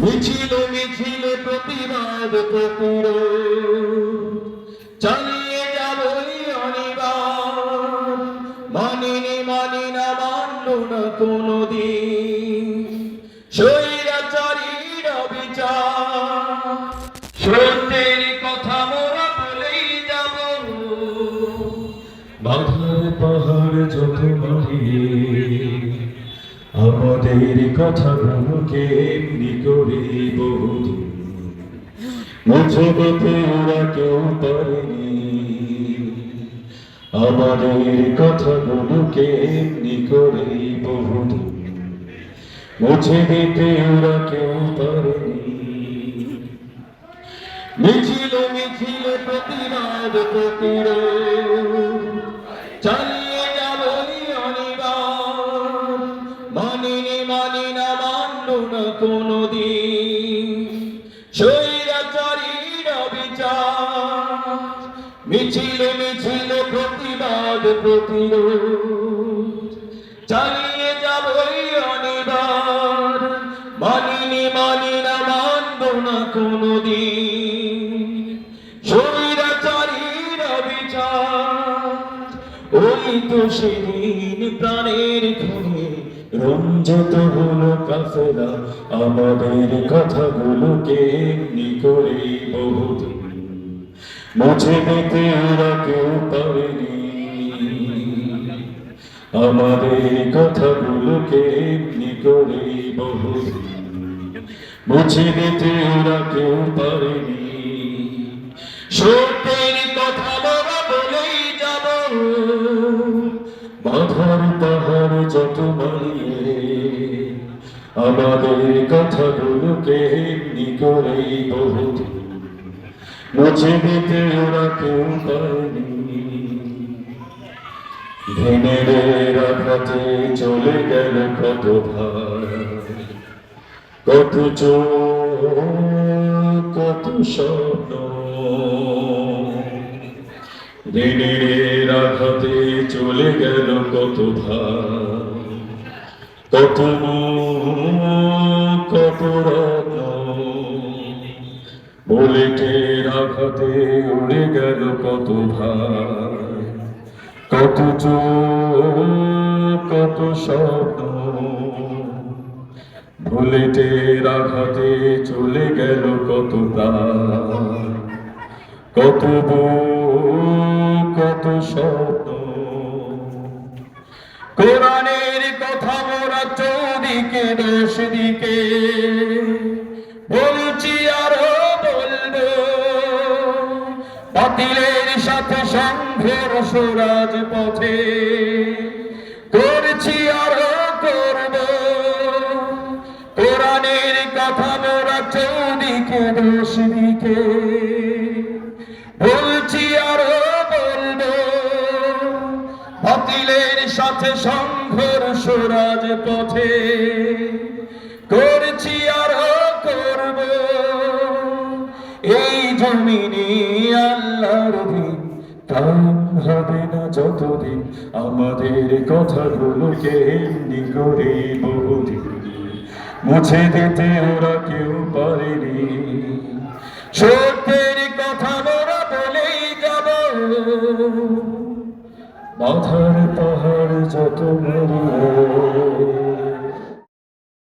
মিছিলে মিছিলে প্রতিবাদ প্রতিরোধ চালিয়ে যাবই অনিবার। মানিনি মানি না মানল না কোনদিন স্বৈরাচারীর অবিচার। সত্যের কথা মোরা বলেই যাব, বাধার পাহাড় যত মারিয়ে আমাদের কথাগুলোকে এমনি করে বহুদিন মুছে দিতে ওরা কেউ পারেনি। আমাদের কথাগুলোকে এমনি করে বহুদিন মুছে দিতে ওরা কেউ পারেনি। মিছিল মিছিল প্রতিবাদ প্রতিরোধ চালিয়ে যাবই অনিবার। মানিনি মানি না মানল না কোনদিন স্বৈরাচারীর অবিচার। মিছিলে মিছিলে প্রতিবাদ প্রতিরোধ চালিয়ে যাবই অনিবার। মানিনি মানি না মানব না কোনদিন স্বৈরাচারীর অবিচার। ওই তো সেদিন প্রাণের খুনে রঞ্জিত হলো কাফেলা আমাদের কথাগুলোকে এমনি করে বহুদিন মুছে দিতে ওরা কেউ পারেনি। আমাদের কথাগুলোকে এমনি করে বহুদিন মুছে দিতে ওরা কেউ পারেনি। সত্যের কথা মোরা বলেই যাব, বাধার পাহাড় যত মারিয়ে আমাদের কথাগুলোকে এমনি করে বহুদিন মুছে দিতে ওরা কেউ পারেনি। দিনের আঘাতে চলে গেল কত ভাই, কত চোখ কত স্বপ্ন। দিনের আঘাতে চলে গেল কত ভাই, কত কত রত্ন। বুলেটের আঘাতে উড়ে গেল কত ভাই, কত চোখ কত স্বপ্ন। বুলেটের আঘাতে চলে গেল কত প্রাণ, কত কত স্বপ্ন। কোরআনের কথা মোরা চৌদিকে দশ দিকে বলছি আরো বলবো। বাতিলের সাথে সংঘর্ষ রাজপথে করছি আরো করব। কোরআনের কথা মোরা চৌদিকে দশ দিকে বলছি আরো বলবো। বাতিলের সাথে সংঘর্ষ রাজপথে করছি আরো করব। এই জমিনে আল্লাহর দিন কায়েম হবে না যতদিন আমাদের কথাগুলোকে এমনি করে বহুদিন মুছে দিতে ওরা কেউ পারেনি। সত্যের কথা মোরা বলেই যাব, বাধার পাহাড় যত মারিয়ে